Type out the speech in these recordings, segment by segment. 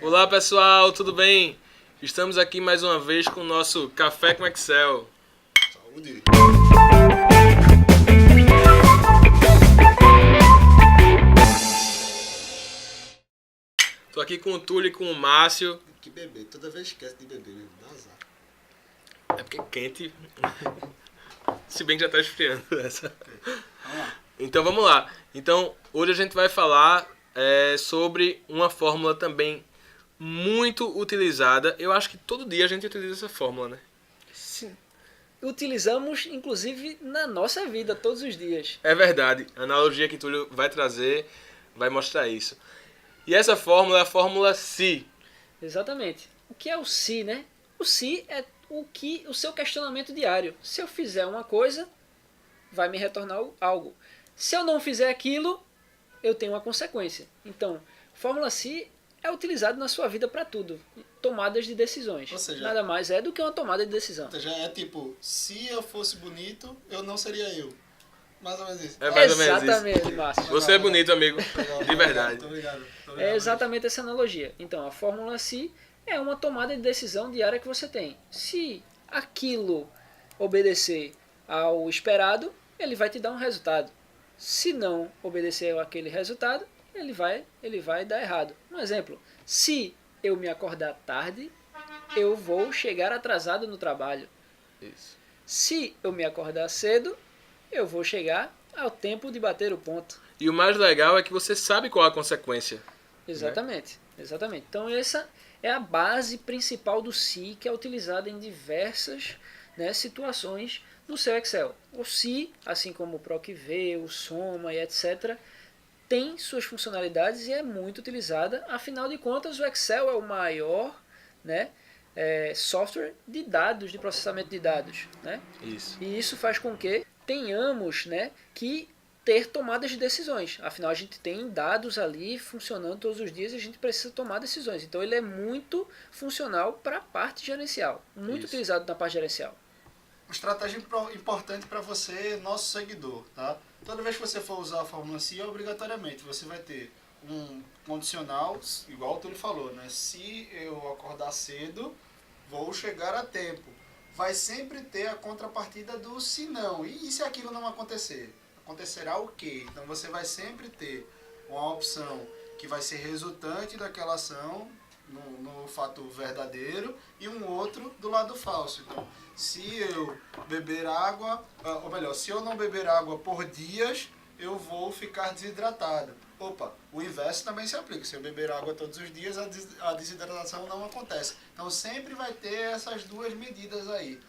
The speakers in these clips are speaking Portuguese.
Olá pessoal, tudo bem? Estamos aqui mais uma vez com o nosso Café com Excel. Saúde. Tô aqui com o Túlio e com o Márcio. Tem que beber, toda vez esquece de beber mesmo, dá azar. É porque é quente. Se bem que já tá esfriando essa. Vamos lá. Então vamos lá. Então hoje a gente vai falar sobre uma fórmula também muito utilizada. Eu acho que todo dia a gente utiliza essa fórmula, né? Sim. Utilizamos, inclusive, na nossa vida, todos os dias. É verdade. A analogia que Túlio vai trazer vai mostrar isso. E essa fórmula é a fórmula SI. Exatamente. O que é o se, né? O se é o seu questionamento diário. Se eu fizer uma coisa, vai me retornar algo. Se eu não fizer aquilo, eu tenho uma consequência. Então, fórmula SI é utilizado na sua vida para tudo. Tomadas de decisões. Ou seja, Nada mais é do que uma tomada de decisão. Já é tipo, se eu fosse bonito, eu não seria eu. Mais ou menos isso. É mais ou menos isso. Exatamente, Márcio. Você é bonito, amigo. De verdade. Muito obrigado. É exatamente essa analogia. Então, a fórmula SI é uma tomada de decisão diária que você tem. Se aquilo obedecer ao esperado, ele vai te dar um resultado. Se não obedecer àquele resultado, ele vai dar errado. Um exemplo, se eu me acordar tarde, eu vou chegar atrasado no trabalho. Isso. Se eu me acordar cedo, eu vou chegar ao tempo de bater o ponto. E o mais legal é que você sabe qual a consequência. Exatamente, exatamente. Então essa é a base principal do SI, que é utilizada em diversas, né, situações no seu Excel. O SI, assim como o PROC-V, o Soma e etc., tem suas funcionalidades e é muito utilizada. Afinal de contas, o Excel é o maior, né, software de dados, de processamento de dados, né? Isso. E isso faz com que tenhamos, né, que ter tomadas de decisões. Afinal, a gente tem dados ali funcionando todos os dias e a gente precisa tomar decisões. Então, ele é muito funcional para a parte gerencial. Muito Isso. utilizado na parte gerencial. Uma estratégia importante para você, nosso seguidor, tá? Toda vez que você for usar a fórmula SI, obrigatoriamente você vai ter um condicional, igual o Túlio falou, né? Se eu acordar cedo, vou chegar a tempo. Vai sempre ter a contrapartida do se não. E se aquilo não acontecer? Acontecerá o quê? Então você vai sempre ter uma opção que vai ser resultante daquela ação no fato verdadeiro e um outro do lado falso. Então, se eu beber água, ou melhor, se eu não beber água por dias, eu vou ficar desidratado. Opa, o inverso também se aplica. Se eu beber água todos os dias, a desidratação não acontece. Então sempre vai ter essas duas medidas aí.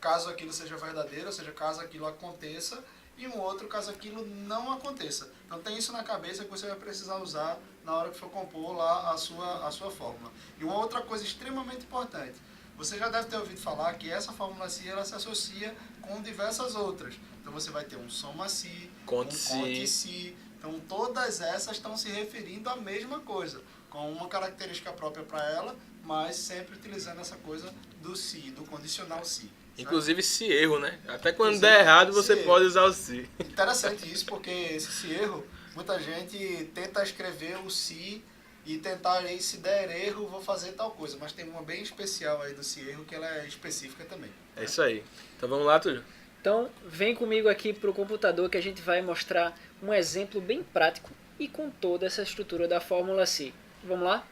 Caso aquilo seja verdadeiro, ou seja, caso aquilo aconteça, e um outro caso aquilo não aconteça. Então tem isso na cabeça que você vai precisar usar na hora que for compor lá a sua fórmula. E uma outra coisa extremamente importante, você já deve ter ouvido falar que essa fórmula SI ela se associa com diversas outras. Então você vai ter um soma SI, Conte um conte SI. Então todas essas estão se referindo à mesma coisa, com uma característica própria para ela, mas sempre utilizando essa coisa do SI, do condicional SI. Inclusive se erro, né? Até quando Inclusive, der errado você se pode usar o SI. Interessante isso, porque esse erro, muita gente tenta escrever o se e tentar aí, se der erro, vou fazer tal coisa. Mas tem uma bem especial aí do se erro que ela é específica também. É isso aí. Então vamos lá, Túlio. Então, vem comigo aqui para o computador que a gente vai mostrar um exemplo bem prático e com toda essa estrutura da fórmula SI. Vamos lá?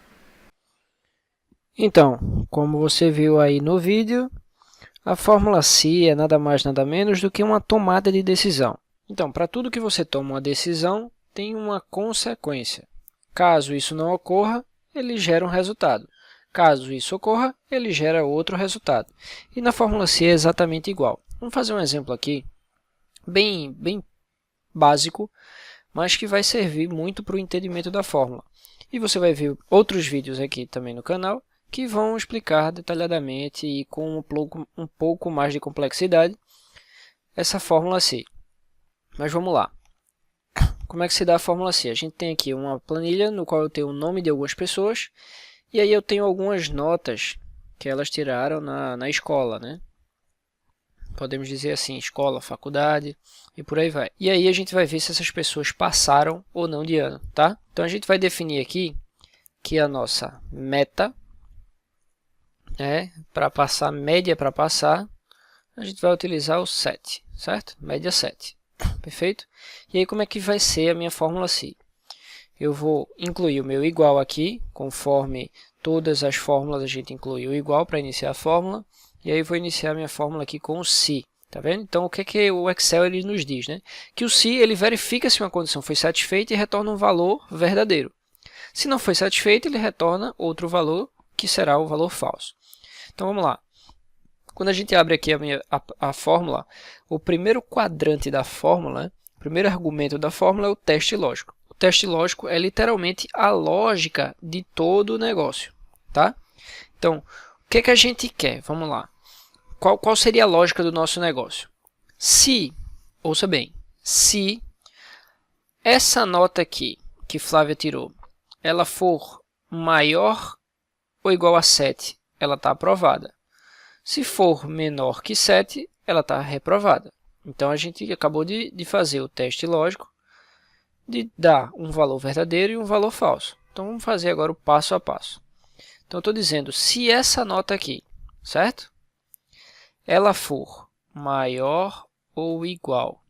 Então, como você viu aí no vídeo, a fórmula SI é nada mais nada menos do que uma tomada de decisão. Então, para tudo que você toma uma decisão, tem uma consequência. Caso isso não ocorra, ele gera um resultado. Caso isso ocorra, ele gera outro resultado. E na fórmula SI é exatamente igual. Vamos fazer um exemplo aqui, bem básico, mas que vai servir muito para o entendimento da fórmula. E você vai ver outros vídeos aqui também no canal, que vão explicar detalhadamente e com um pouco mais de complexidade essa fórmula SI. Mas vamos lá. Como é que se dá a fórmula SI? A gente tem aqui uma planilha no qual eu tenho o nome de algumas pessoas e aí eu tenho algumas notas que elas tiraram na escola, né? Podemos dizer assim, escola, faculdade e por aí vai. E aí a gente vai ver se essas pessoas passaram ou não de ano, tá? Então a gente vai definir aqui aqui a nossa meta, para passar, média para passar, a gente vai utilizar o 7, certo? Média 7, perfeito? E aí como é que vai ser a minha fórmula SI? Eu vou incluir o meu igual aqui, conforme todas as fórmulas a gente inclui o igual para iniciar a fórmula, e aí vou iniciar a minha fórmula aqui com o SI. Tá vendo? Então, o que o Excel ele nos diz? Né? Que o SI ele verifica se uma condição foi satisfeita e retorna um valor verdadeiro. Se não foi satisfeito, ele retorna outro valor, que será o valor falso. Então, vamos lá. Quando a gente abre aqui a fórmula, o primeiro quadrante da fórmula, o primeiro argumento da fórmula é o teste lógico. O teste lógico é literalmente a lógica de todo o negócio. Tá? Então, o que a gente quer? Vamos lá. Qual seria a lógica do nosso negócio? Se, ouça bem, se essa nota aqui que Flávia tirou, ela for maior ou igual a 7, ela está aprovada. Se for menor que 7, ela está reprovada. Então, a gente acabou de fazer o teste lógico de dar um valor verdadeiro e um valor falso. Então, vamos fazer agora o passo a passo. Então, eu estou dizendo, se essa nota aqui, certo? Ela for maior ou igual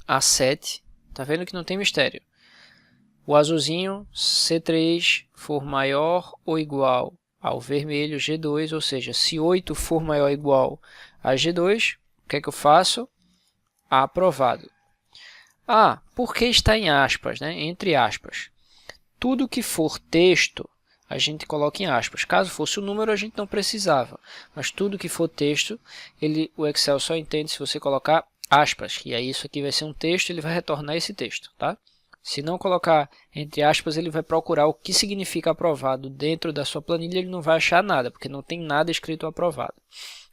a 7, tá vendo que não tem mistério. O azulzinho, C3, for maior ou igual ao vermelho, G2, ou seja, se 8 for maior ou igual a G2, o que é que eu faço? Aprovado. Ah, por que está em aspas, né? Entre aspas. Tudo que for texto, a gente coloca em aspas. Caso fosse o número, a gente não precisava. Mas tudo que for texto, o Excel só entende se você colocar aspas. E aí isso aqui vai ser um texto, ele vai retornar esse texto. Tá? Se não colocar entre aspas, ele vai procurar o que significa aprovado dentro da sua planilha. Ele não vai achar nada, porque não tem nada escrito aprovado.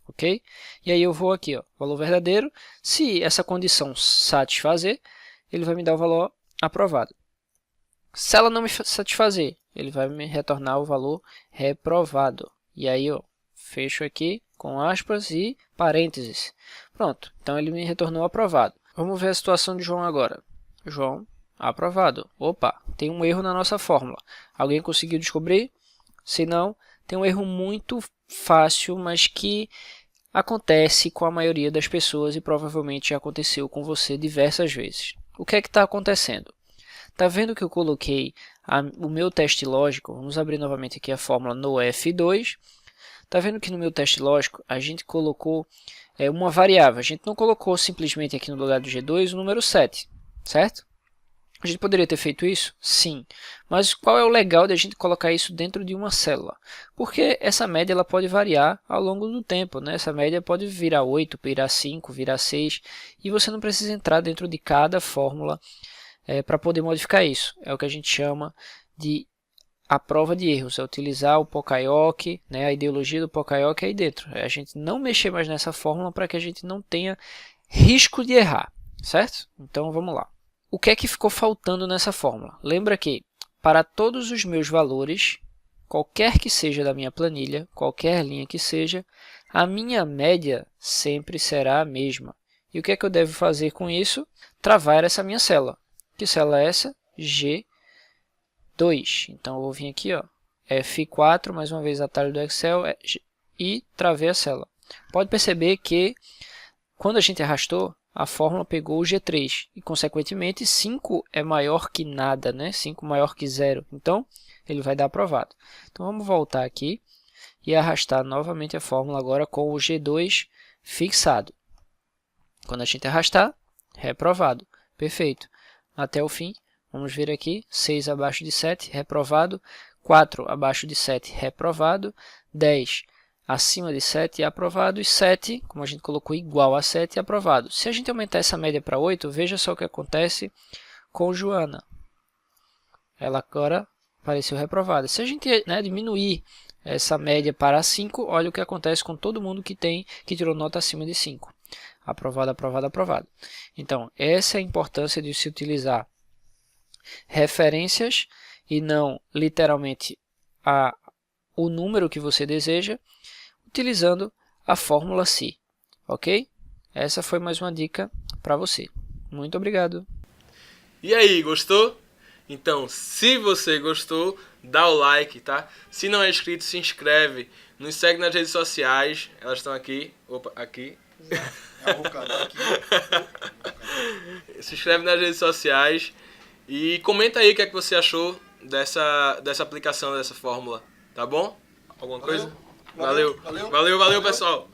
Ok? E aí eu vou aqui, ó, valor verdadeiro. Se essa condição satisfazer, ele vai me dar o valor aprovado. Se ela não me satisfazer, ele vai me retornar o valor reprovado. E aí, ó, fecho aqui com aspas e parênteses. Pronto, então ele me retornou aprovado. Vamos ver a situação de João agora. João, aprovado. Opa, tem um erro na nossa fórmula. Alguém conseguiu descobrir? Se não, tem um erro muito fácil, mas que acontece com a maioria das pessoas e provavelmente já aconteceu com você diversas vezes. O que é que está acontecendo? Está vendo que eu coloquei o meu teste lógico? Vamos abrir novamente aqui a fórmula no F2. Está vendo que no meu teste lógico a gente colocou uma variável. A gente não colocou simplesmente aqui no lugar do G2 o número 7, certo? A gente poderia ter feito isso? Sim. Mas qual é o legal de a gente colocar isso dentro de uma célula? Porque essa média ela pode variar ao longo do tempo. Né? Essa média pode virar 8, virar 5, virar 6. E você não precisa entrar dentro de cada fórmula para poder modificar isso. É o que a gente chama de a prova de erros. É utilizar o Poka-Yoke, né? A ideologia do Poka-Yoke aí dentro. É a gente não mexer mais nessa fórmula para que a gente não tenha risco de errar. Certo? Então vamos lá. O que é que ficou faltando nessa fórmula? Lembra que para todos os meus valores, qualquer que seja da minha planilha, qualquer linha que seja, a minha média sempre será a mesma. E o que é que eu devo fazer com isso? Travar essa minha célula. Que célula é essa? G2. Então, eu vou vir aqui, ó, F4, mais uma vez atalho do Excel, e travei a célula. Pode perceber que, quando a gente arrastou, a fórmula pegou o G3. E, consequentemente, 5 é maior que nada, né? 5 maior que 0. Então, ele vai dar aprovado. Então, vamos voltar aqui e arrastar novamente a fórmula agora com o G2 fixado. Quando a gente arrastar, reprovado. Perfeito. Até o fim, vamos ver aqui, 6 abaixo de 7, reprovado, 4 abaixo de 7, reprovado, 10 acima de 7, aprovado, e 7, como a gente colocou igual a 7, aprovado. Se a gente aumentar essa média para 8, veja só o que acontece com Joana. Ela agora apareceu reprovada. Se a gente diminuir essa média para 5, olha o que acontece com todo mundo que tirou nota acima de 5. Aprovado, aprovado, aprovado. Então, essa é a importância de se utilizar referências e não literalmente o número que você deseja, utilizando a fórmula SI. Ok? Essa foi mais uma dica para você. Muito obrigado. E aí, gostou? Então, se você gostou, dá o like, tá? Se não é inscrito, se inscreve. Nos segue nas redes sociais. Elas estão aqui. Opa, aqui. É o Rucador aqui. Se inscreve nas redes sociais. E comenta aí o que é que você achou dessa aplicação, dessa fórmula. Tá bom? Alguma coisa? Valeu, pessoal.